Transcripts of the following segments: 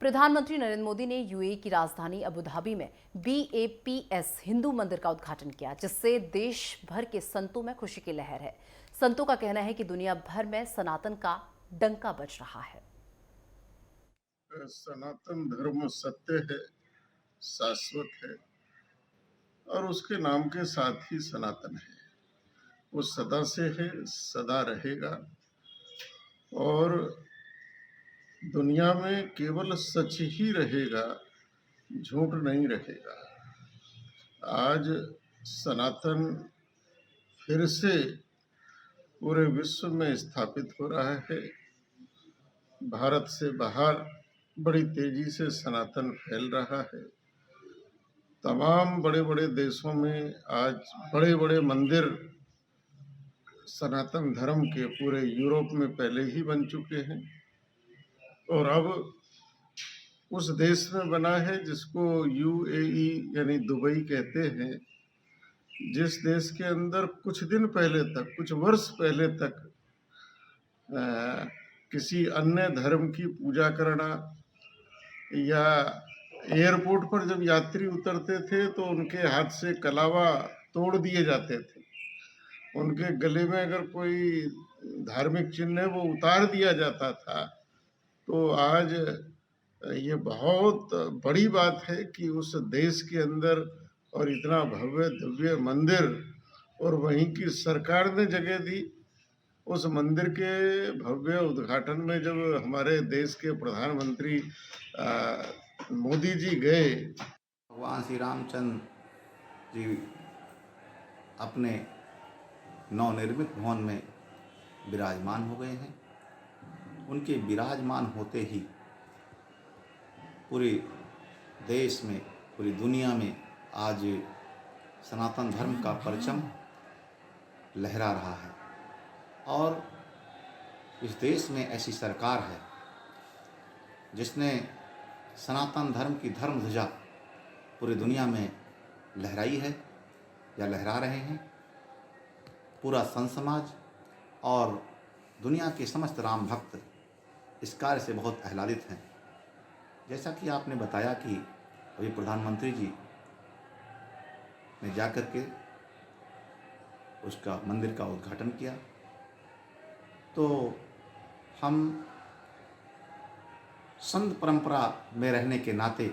प्रधानमंत्री नरेंद्र मोदी ने यूएई की राजधानी अबू धाबी में BAPS हिंदू मंदिर का उद्घाटन किया, जिससे देश भर के संतों में खुशी की लहर है। संतों का कहना है कि दुनिया भर में सनातन का डंका बज रहा है। सनातन धर्म सत्य है, शाश्वत है और उसके नाम के साथ ही सनातन है। वो सदा से है, सदा रहेगा और दुनिया में केवल सच ही रहेगा, झूठ नहीं रहेगा। आज सनातन फिर से पूरे विश्व में स्थापित हो रहा है। भारत से बाहर बड़ी तेजी से सनातन फैल रहा है। तमाम बड़े बड़े देशों में आज बड़े बड़े मंदिर सनातन धर्म के पूरे यूरोप में पहले ही बन चुके हैं और अब उस देश में बना है जिसको UAE यानी दुबई कहते हैं, जिस देश के अंदर कुछ दिन पहले तक, कुछ वर्ष पहले तक किसी अन्य धर्म की पूजा करना या एयरपोर्ट पर जब यात्री उतरते थे तो उनके हाथ से कलावा तोड़ दिए जाते थे। उनके गले में अगर कोई धार्मिक चिन्ह है वो उतार दिया जाता था। तो आज ये बहुत बड़ी बात है कि उस देश के अंदर और इतना भव्य दिव्य मंदिर, और वहीं की सरकार ने जगह दी। उस मंदिर के भव्य उद्घाटन में जब हमारे देश के प्रधानमंत्री मोदी जी गए, भगवान श्री रामचंद्र जी अपने नवनिर्मित भवन में विराजमान हो गए हैं। उनके विराजमान होते ही पूरे देश में, पूरी दुनिया में आज सनातन धर्म का परचम लहरा रहा है और इस देश में ऐसी सरकार है जिसने सनातन धर्म की धर्म ध्वजा पूरी दुनिया में लहराई है या लहरा रहे हैं। पूरा संत समाज और दुनिया के समस्त राम भक्त इस कार्य से बहुत आह्लादित हैं। जैसा कि आपने बताया कि अभी प्रधानमंत्री जी ने जाकर के उसका मंदिर का उद्घाटन किया, तो हम संत परंपरा में रहने के नाते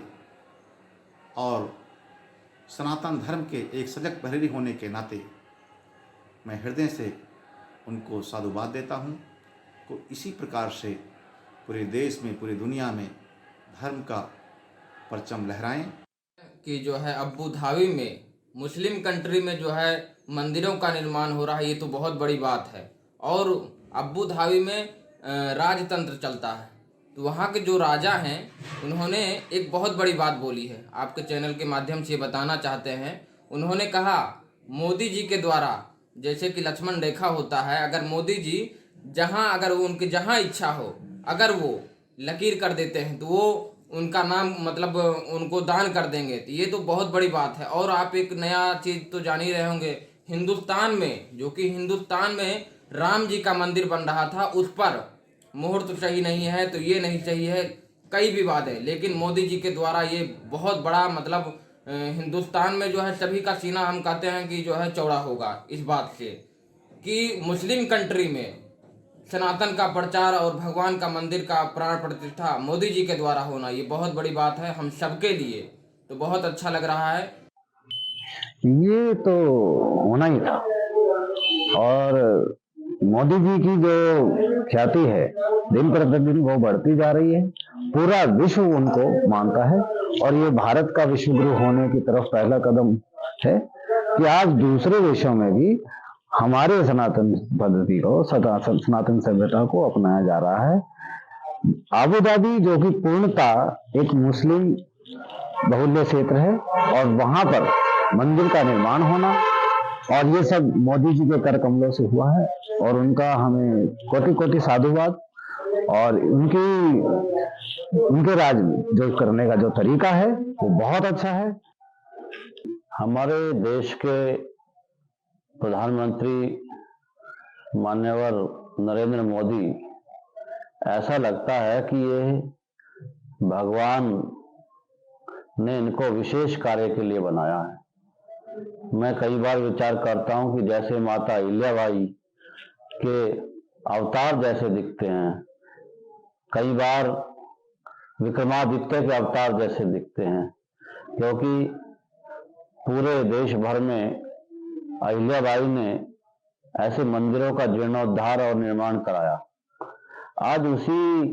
और सनातन धर्म के एक सजग प्रहरी होने के नाते मैं हृदय से उनको साधुवाद देता हूँ को इसी प्रकार से पूरे देश में, पूरी दुनिया में धर्म का परचम लहराएं। कि जो है अबू धाबी में, मुस्लिम कंट्री में जो है मंदिरों का निर्माण हो रहा है, ये तो बहुत बड़ी बात है। और अबू धाबी में राजतंत्र चलता है, तो वहाँ के जो राजा हैं उन्होंने एक बहुत बड़ी बात बोली है, आपके चैनल के माध्यम से बताना चाहते हैं। उन्होंने कहा मोदी जी के द्वारा, जैसे कि लक्ष्मण रेखा होता है, अगर मोदी जी जहाँ, अगर वो उनकी जहाँ इच्छा हो, अगर वो लकीर कर देते हैं तो वो उनका नाम मतलब उनको दान कर देंगे। तो ये तो बहुत बड़ी बात है। और आप एक नया चीज़ तो जान ही रहे होंगे, हिंदुस्तान में, जो कि हिंदुस्तान में राम जी का मंदिर बन रहा था, उस पर मुहूर्त सही नहीं है, तो ये नहीं सही है, कई विवाद है, लेकिन मोदी जी के द्वारा ये बहुत बड़ा मतलब हिंदुस्तान में जो है सभी का सीना, हम कहते हैं कि जो है चौड़ा होगा इस बात से कि मुस्लिम कंट्री में सनातन का प्रचार और भगवान का मंदिर का प्राण प्रतिष्ठा मोदी जी के द्वारा होना, ये बहुत बड़ी बात है हम सबके लिए। तो बहुत अच्छा लग रहा है। ये तो होना ही था और मोदी जी की जो ख्याति है दिन प्रतिदिन वो बढ़ती जा रही है। पूरा विश्व उनको मानता है और ये भारत का विश्व गुरु होने की तरफ पहला कदम है कि आज दूसरे देशों में भी हमारे सनातन पद्धति को, सनातन सभ्यता को अपनाया जा रहा है। आबू धाबी जो कि पूर्णतः एक मुस्लिम बहुल्य क्षेत्र है और वहां पर मंदिर का निर्माण होना, और ये सब मोदी जी के कर कमलों से हुआ है और उनका हमें कोटि कोटि साधुवाद। और उनके राज में जो करने का जो तरीका है वो बहुत अच्छा है। हमारे देश के प्रधानमंत्री माननीय नरेंद्र मोदी, ऐसा लगता है कि ये भगवान ने इनको विशेष कार्य के लिए बनाया है। मैं कई बार विचार करता हूं कि जैसे माता अहिल्याबाई के अवतार जैसे दिखते हैं, कई बार विक्रमादित्य के अवतार जैसे दिखते हैं, क्योंकि पूरे देश भर में अहिल्याबाई ने ऐसे मंदिरों का जीर्णोद्धार और निर्माण कराया। आज उसी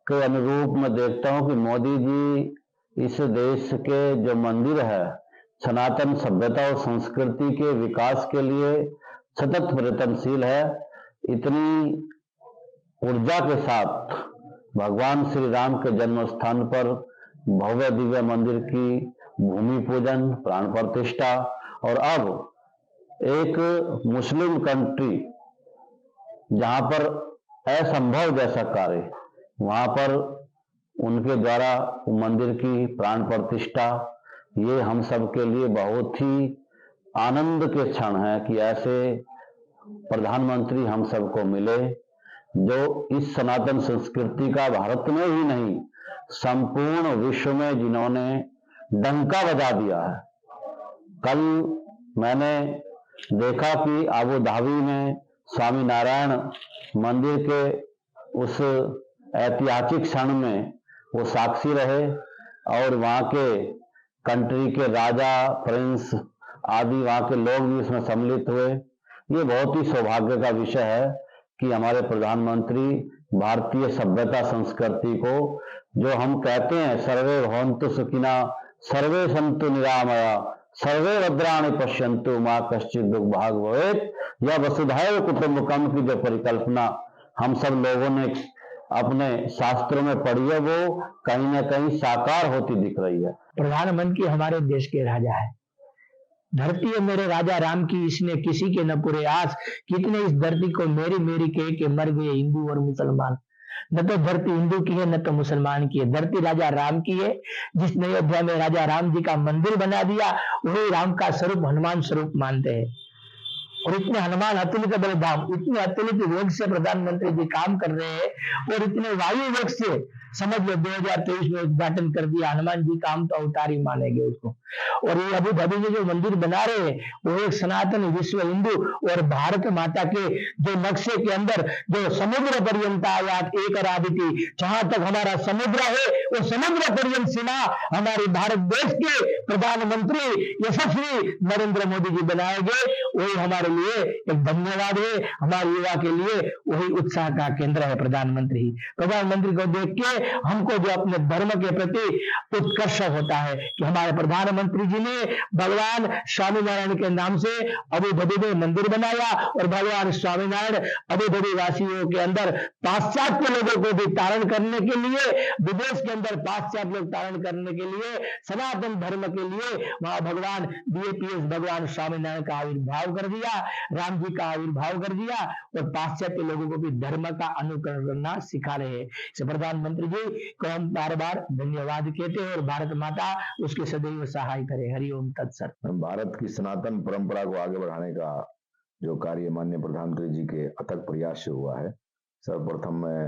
के अनुरूप मैं देखता हूं कि मोदी जी इस देश के जो मंदिर है, सनातन सभ्यता और संस्कृति के विकास के लिए सतत प्रयत्नशील है। इतनी ऊर्जा के साथ भगवान श्री राम के जन्म स्थान पर भव्य दिव्य मंदिर की भूमि पूजन, प्राण प्रतिष्ठा और अब एक मुस्लिम कंट्री जहां पर असंभव जैसा कार्य, वहां पर उनके द्वारा मंदिर की प्राण प्रतिष्ठा, ये हम सब के लिए बहुत ही आनंद के क्षण है कि ऐसे प्रधानमंत्री हम सबको मिले जो इस सनातन संस्कृति का भारत में ही नहीं संपूर्ण विश्व में जिन्होंने डंका बजा दिया है। कल मैंने देखा कि अबू धाबी में स्वामी नारायण मंदिर के उस ऐतिहासिक क्षण में वो साक्षी रहे और वहाँ के कंट्री के राजा, प्रिंस आदि वहाँ के लोग भी इसमें सम्मिलित हुए। ये बहुत ही सौभाग्य का विषय है कि हमारे प्रधानमंत्री भारतीय सभ्यता संस्कृति को, जो हम कहते हैं सर्वे भवन्तु सुखिना सर्वे सन्तु निरामया सर्वे भद्राणि पश्यन्तु मां कश्चित् दुर्भाग् भवेत्, यह वसुधैव कुटुम्बकम की जो परिकल्पना हम सब लोगों ने अपने शास्त्रों में पढ़ी है, वो कहीं ना कहीं साकार होती दिख रही है। प्रधानमंत्री हमारे देश के राजा है। धरती है मेरे राजा राम की, इसने किसी के न पूरे आस, कितने इस धरती को मेरी मेरी कह के मर गए हिंदू और मुसलमान। न तो धरती हिंदू की है, न तो मुसलमान की है, धरती राजा राम की है। जिसने अयोध्या में राजा राम जी का मंदिर बना दिया, वही राम का स्वरूप हनुमान स्वरूप मानते हैं। और इतने हनुमान अतुलित बलधाम, इतने अतुलित वेग से प्रधानमंत्री जी काम कर रहे हैं और इतने वायु वेग से समझ लो 2023 में उद्घाटन कर दिया। हनुमान जी का हम तो अवतार ही मानेंगे उसको। और ये अबू धाबी में जो मंदिर बना रहे हैं वो एक सनातन विश्व हिंदू और भारत माता के जो नक्शे के अंदर जो समुद्र पर्यंत आयात एक राधिति, जहां तक हमारा समुद्र है वो समुद्र पर्यंत सीमा हमारे भारत देश के प्रधानमंत्री यशस्वी नरेंद्र मोदी जी बनाएंगे। वही हमारे लिए एक धन्यवाद है, हमारे युवा के लिए वही उत्साह का केंद्र है प्रधानमंत्री। प्रधानमंत्री को देख के हमको जो अपने धर्म के प्रति उत्कर्ष होता है कि हमारे प्रधानमंत्री जी ने भगवान स्वामीनारायण के नाम से अबू धाबी में मंदिर बनाया और भगवान स्वामीनारायण अबू धाबी वासियों के अंदर पाश्चात्य लोगों को भी तारण करने के लिए, विदेश के अंदर पाश्चात्य लोग तारण करने के लिए, सनातन धर्म के लिए वहां भगवान BAPS भगवान स्वामीनारायण का आविर्भाव कर दिया, राम जी का आविर्भाव कर दिया और पाश्चात्य लोगों को भी धर्म का अनुकरण करना सिखा रहे हैं। प्रधानमंत्री जी को हम बार बार धन्यवाद कहते हैं और भारत माता उसके सदैव सहाय करे। हरिओम तत्सत। भारत की सनातन परंपरा को आगे बढ़ाने का जो कार्य माननीय प्रधानमंत्री जी के अथक प्रयास से हुआ है, सर्वप्रथम मैं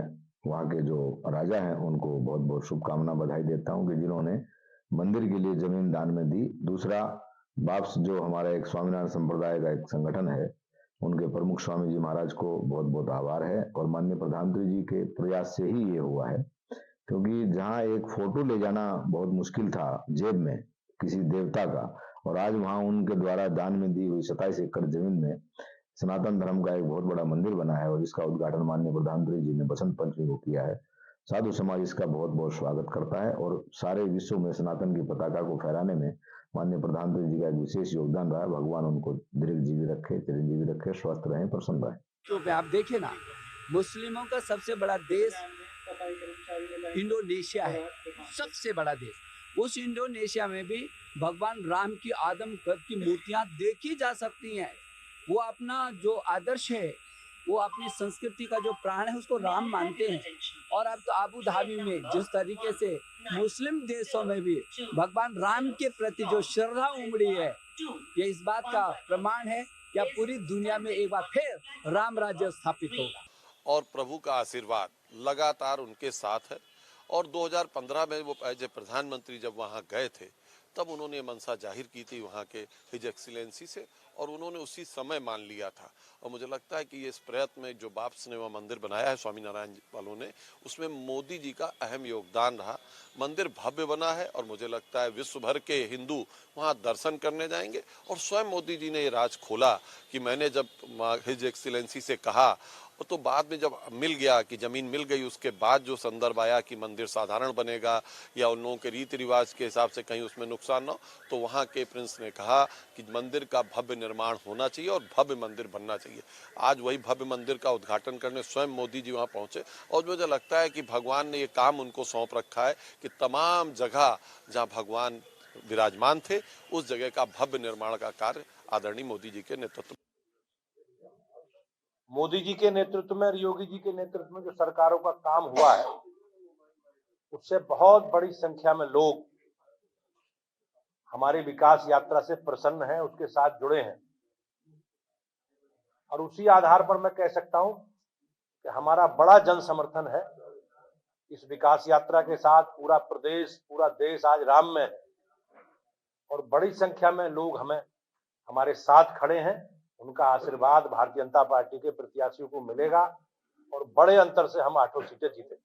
वहाँ के जो राजा हैं उनको बहुत बहुत शुभकामना बधाई देता हूँ कि जिन्होंने मंदिर के लिए जमीन दान में दी। दूसरा, बाप्स जो हमारा एक स्वामीनारायण संप्रदाय का एक संगठन है, उनके प्रमुख स्वामी जी महाराज को बहुत बहुत आभार है और माननीय प्रधानमंत्री जी के प्रयास से ही ये हुआ है। क्योंकि जहाँ एक फोटो ले जाना बहुत मुश्किल था जेब में किसी देवता का, और आज वहाँ उनके द्वारा दान में दी हुई 27 एकड़ जमीन में सनातन धर्म का एक बहुत बड़ा मंदिर बना है और इसका उद्घाटन माननीय प्रधानमंत्री जी ने बसंत पंचमी को किया है। साधु समाज इसका बहुत बहुत स्वागत करता है और सारे विश्व में सनातन की पताका को फहराने में माननीय प्रधानमंत्री जी का एक विशेष योगदान रहा। भगवान उनको दीर्घजीवी रखे, चिरंजीवी रखे, स्वस्थ रहें, प्रसन्न रहें। तो आप देखें ना, मुस्लिमों का सबसे बड़ा देश इंडोनेशिया है, सबसे बड़ा देश। उस इंडोनेशिया में भी भगवान राम की आदम कद की मूर्तियां देखी जा सकती हैं। वो अपना जो आदर्श है, वो अपनी संस्कृति का जो प्राण है उसको राम मानते हैं। और अब तो अबू धाबी में जिस तरीके से मुस्लिम देशों में भी भगवान राम के प्रति जो श्रद्धा उमड़ी है, ये इस बात का प्रमाण है कि अब पूरी दुनिया में एक बार फिर राम राज्य स्थापित होगा। और प्रभु का आशीर्वाद लगातार उनके साथ है और 2015 में वो एज ए प्रधानमंत्री जब वहाँ गए थे तब उन्होंने मंशा जाहिर की थी वहाँ के हिज एक्सीलेंसी से, और उन्होंने उसी समय मान लिया था। और मुझे लगता है कि ये इस प्रयत्न में जो बाप्स ने वह मंदिर बनाया है स्वामीनारायण वालों ने, उसमें मोदी जी का अहम योगदान रहा। मंदिर भव्य बना है और मुझे लगता है विश्व भर के हिंदू वहाँ दर्शन करने जाएंगे। और स्वयं मोदी जी ने ये राज खोला कि मैंने जब हिज एक्सीलेंसी से कहा, तो बाद में जब मिल गया कि ज़मीन मिल गई, उसके बाद जो संदर्भ आया कि मंदिर साधारण बनेगा या उन लोगों के रीति रिवाज के हिसाब से कहीं उसमें नुकसान ना हो, तो वहाँ के प्रिंस ने कहा कि मंदिर का भव्य निर्माण होना चाहिए और भव्य मंदिर बनना चाहिए। आज वही भव्य मंदिर का उद्घाटन करने स्वयं मोदी जी वहाँ पहुँचे, और मुझे लगता है कि भगवान ने ये काम उनको सौंप रखा है कि तमाम जगह जहाँ भगवान विराजमान थे उस जगह का भव्य निर्माण का कार्य आदरणीय मोदी जी के नेतृत्व मोदी जी के नेतृत्व में और योगी जी के नेतृत्व में जो सरकारों का काम हुआ है, उससे बहुत बड़ी संख्या में लोग हमारी विकास यात्रा से प्रसन्न हैं, उसके साथ जुड़े हैं। और उसी आधार पर मैं कह सकता हूं कि हमारा बड़ा जन समर्थन है इस विकास यात्रा के साथ। पूरा प्रदेश, पूरा देश आज राम में है और बड़ी संख्या में लोग हमारे साथ खड़े हैं। उनका आशीर्वाद भारतीय जनता पार्टी के प्रत्याशियों को मिलेगा और बड़े अंतर से हम 8 सीटें जीतेंगे।